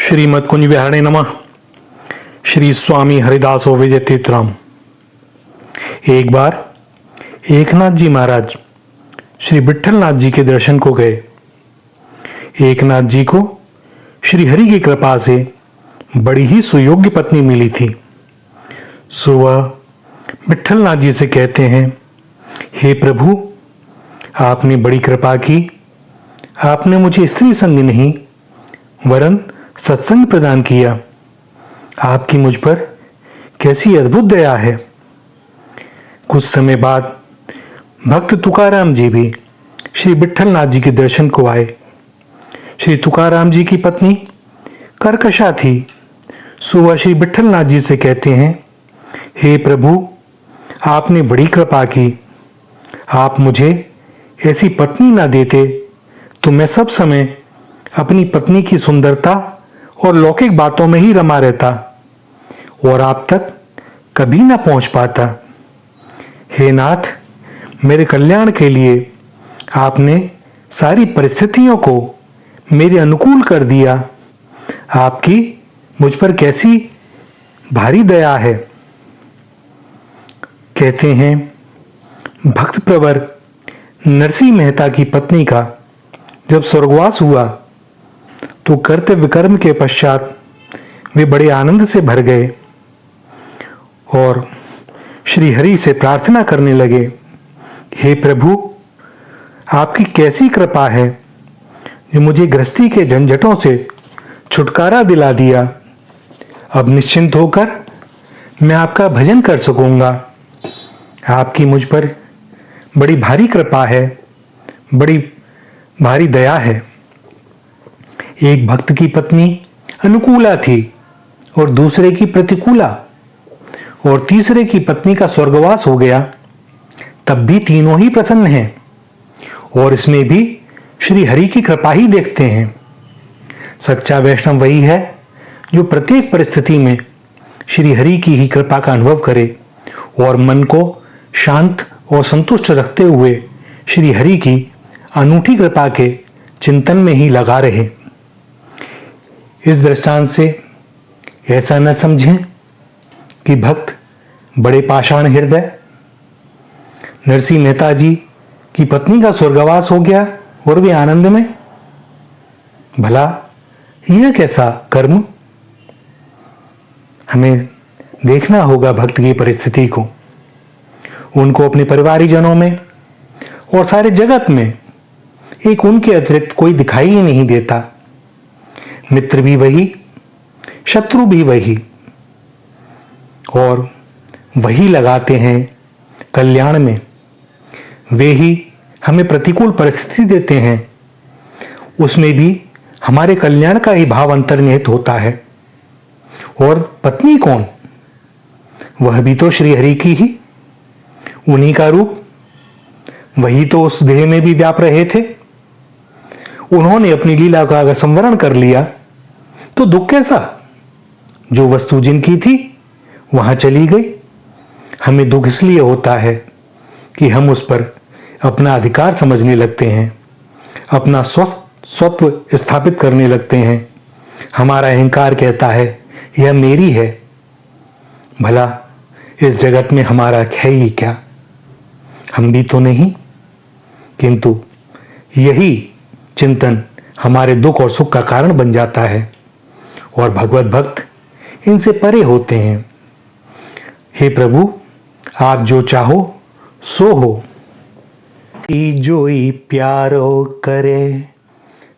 श्रीमद कुंज विहारणे नमः। श्री स्वामी हरिदासो विजय तीर्थराम। एक बार एकनाथ जी महाराज श्री विट्ठलनाथ जी के दर्शन को गए। एकनाथ जी को श्री हरि की कृपा से बड़ी ही सुयोग्य पत्नी मिली थी। सुबह विट्ठलनाथ जी से कहते हैं, हे प्रभु, आपने बड़ी कृपा की। आपने मुझे स्त्री संग नहीं वरन सत्संग प्रदान किया। आपकी मुझ पर कैसी अद्भुत दया है। कुछ समय बाद भक्त तुकाराम जी भी श्री विट्ठलनाथ जी के दर्शन को आए। श्री तुकाराम जी की पत्नी कर्कशा थी। सुबह श्री विट्ठलनाथ जी से कहते हैं, हे प्रभु, आपने बड़ी कृपा की। आप मुझे ऐसी पत्नी ना देते तो मैं सब समय अपनी पत्नी की सुंदरता और लौकिक बातों में ही रमा रहता और आप तक कभी ना पहुंच पाता। हे नाथ, मेरे कल्याण के लिए आपने सारी परिस्थितियों को मेरे अनुकूल कर दिया। आपकी मुझ पर कैसी भारी दया है। कहते हैं, भक्त प्रवर नरसिंह मेहता की पत्नी का जब स्वर्गवास हुआ तो कर्तव्य कर्म के पश्चात वे बड़े आनंद से भर गए और श्री हरि से प्रार्थना करने लगे, हे प्रभु, आपकी कैसी कृपा है जो मुझे गृहस्थी के झंझटों से छुटकारा दिला दिया। अब निश्चिंत होकर मैं आपका भजन कर सकूंगा। आपकी मुझ पर बड़ी भारी कृपा है, बड़ी भारी दया है। एक भक्त की पत्नी अनुकूला थी और दूसरे की प्रतिकूला और तीसरे की पत्नी का स्वर्गवास हो गया। तब भी तीनों ही प्रसन्न हैं और इसमें भी श्री हरि की कृपा ही देखते हैं। सच्चा वैष्णव वही है जो प्रत्येक परिस्थिति में श्री हरि की ही कृपा का अनुभव करे और मन को शांत और संतुष्ट रखते हुए श्री हरि की अनूठी कृपा के चिंतन में ही लगा रहे। इस दृष्टांत से ऐसा न समझें कि भक्त बड़े पाषाण हृदय। नरसिंह मेहता जी की पत्नी का स्वर्गवास हो गया और वे आनंद में। भला यह कैसा कर्म। हमें देखना होगा भक्त की परिस्थिति को। उनको अपने परिवारीजनों में और सारे जगत में एक उनके अतिरिक्त कोई दिखाई ही नहीं देता। मित्र भी वही, शत्रु भी वही, और वही लगाते हैं कल्याण में। वे ही हमें प्रतिकूल परिस्थिति देते हैं, उसमें भी हमारे कल्याण का ही भाव अंतर्निहित होता है। और पत्नी कौन? वह भी तो श्री हरि की ही, उन्हीं का रूप। वही तो उस देह में भी व्याप रहे थे। उन्होंने अपनी लीला का अगर संवरण कर लिया तो दुख कैसा। जो वस्तु जिनकी थी वहां चली गई। हमें दुख इसलिए होता है कि हम उस पर अपना अधिकार समझने लगते हैं, अपना स्वत्व स्थापित करने लगते हैं। हमारा अहंकार कहता है यह मेरी है। भला इस जगत में हमारा है ही क्या। हम भी तो नहीं। किंतु यही चिंतन हमारे दुख और सुख का कारण बन जाता है और भगवत भक्त इनसे परे होते हैं। हे प्रभु, आप जो चाहो सो हो। जोई प्यारो करे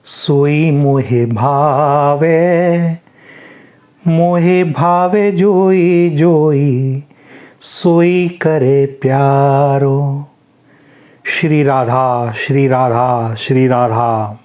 सोई मोहे भावे, मोहे भावे जोई जोई सोई करे प्यारो। श्री राधा श्री राधा श्री राधा।